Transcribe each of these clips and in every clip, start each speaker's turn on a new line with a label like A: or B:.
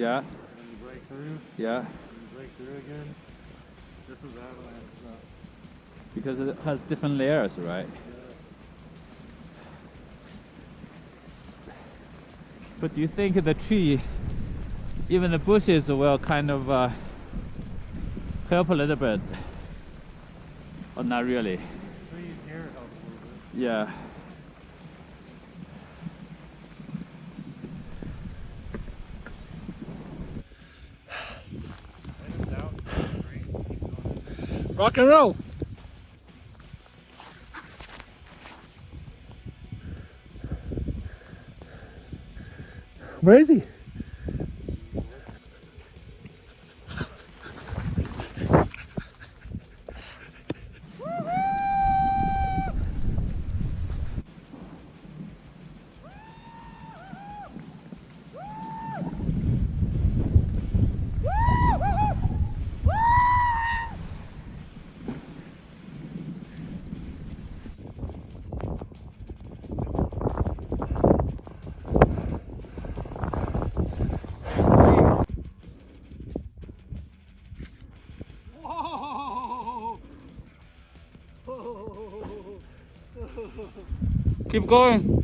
A: Yeah.
B: And then you break through.
A: Yeah.
B: And you break through again. This is avalanche stuff.
A: Because it has different layers, right? But do you think the tree, even the bushes, will kind of help a little bit? Or not really?
B: These trees here help a little bit.
A: Yeah.
B: I just doubt it's straight.
A: Rock and roll! Where is he? Keep going.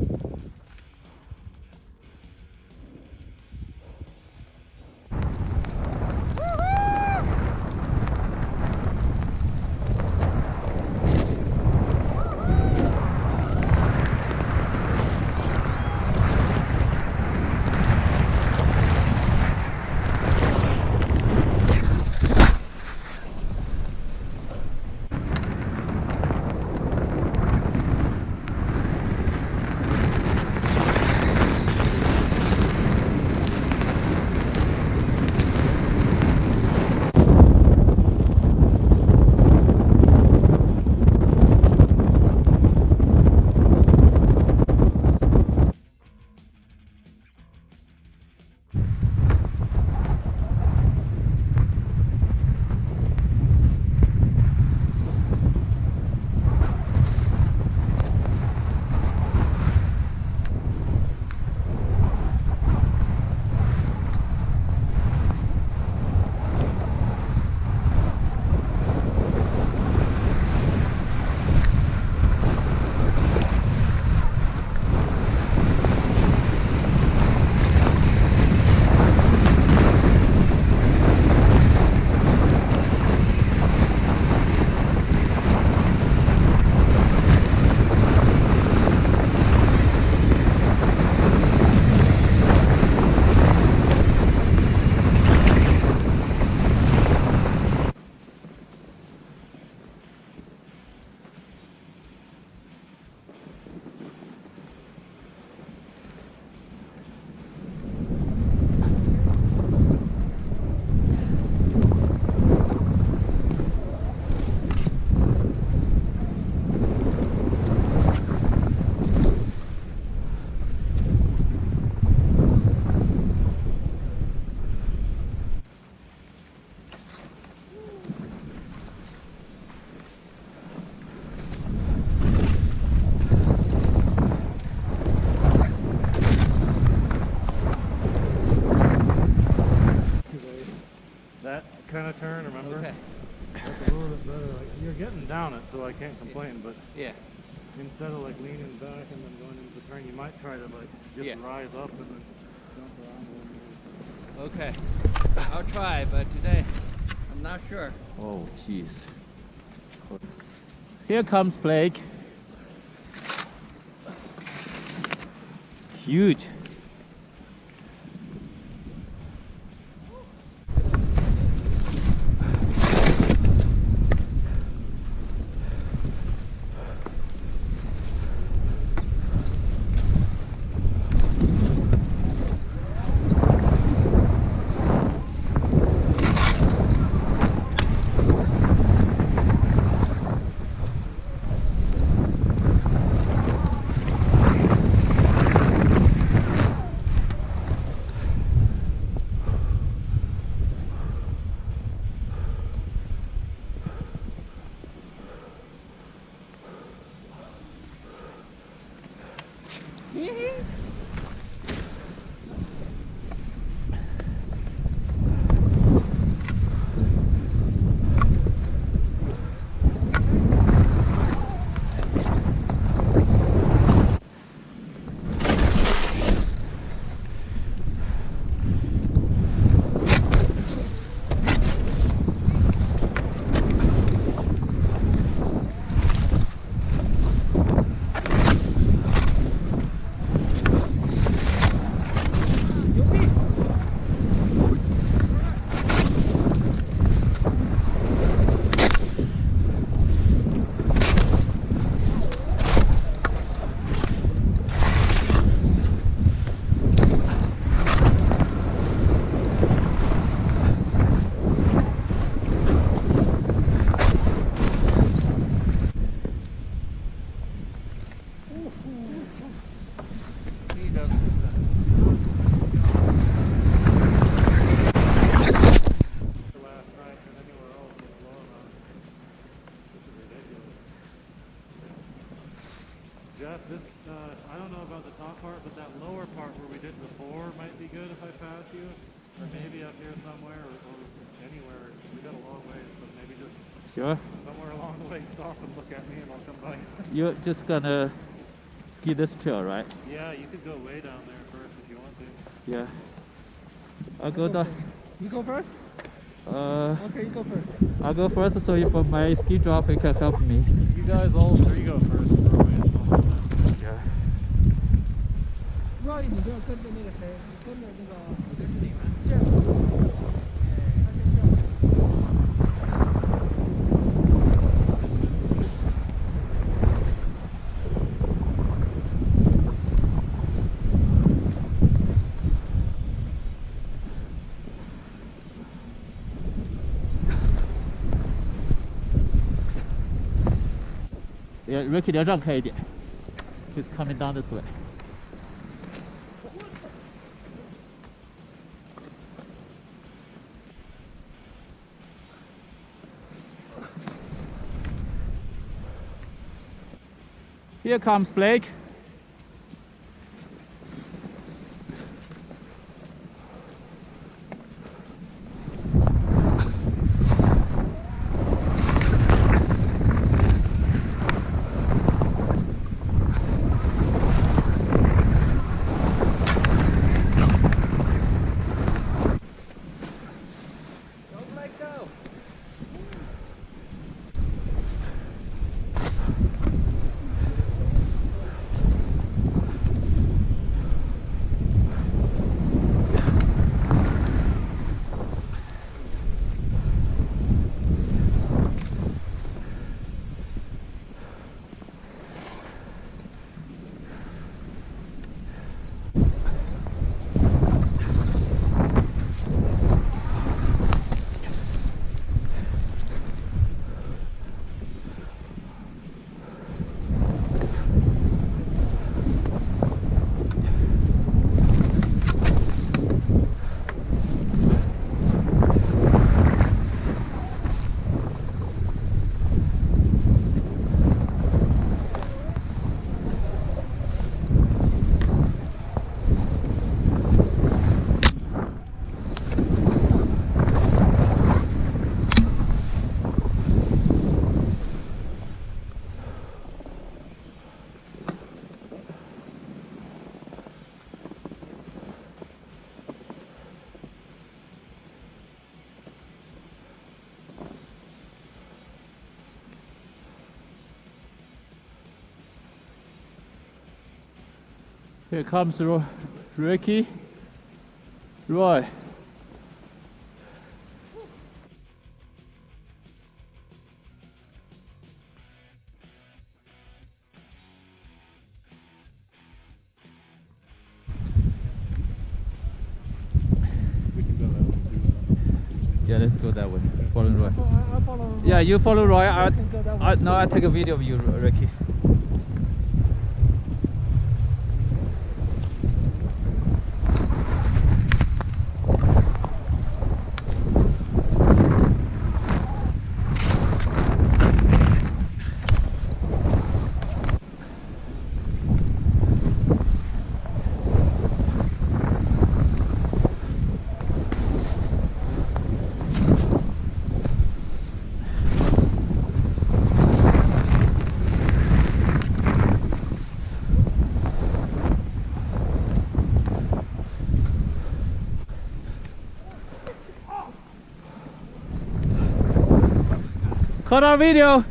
B: That kind of turn, remember?
A: Okay.
B: That's a little bit better. Like, you're getting down it, so I can't complain. But
A: Yeah.
B: instead of like leaning back and then going into the turn, you might try to like just
A: Yeah.
B: rise up and then jump around a little bit.
A: Okay.
C: I'll try, but today I'm not sure.
A: Oh, jeez. Here comes Blake. Huge.
C: just
B: last night than anywhere else in Alona, which is ridiculous. Jeff, this, I don't know about the top part, but that lower part where we did before might be good if I pass you. Or maybe up here somewhere, or anywhere. We got a long ways, but maybe just
A: Sure.
B: somewhere along the way stop and look at me and I'll come by.
A: You're just gonna ski this trail, right?
B: Yeah, you could go way down there first if you want to.
A: Yeah. I'll go down.
D: You go first? Okay, you go first.
A: I'll go first so if my ski drop, you can help me.
B: You guys all three go first. Throw in.
A: Yeah.
D: 不知道你不要跟着那个谁，你跟着那个建筑。
A: Yeah, Ricky 你要让开一点。He's coming down this way. Here comes Blake.
C: don't let go.
A: Here comes Ricky. Roy. Yeah, let's go that way. Follow Roy.
D: I follow.
A: Yeah, you follow Roy.
D: can go that way.
A: Now I take a video of you, Ricky. Caught on video.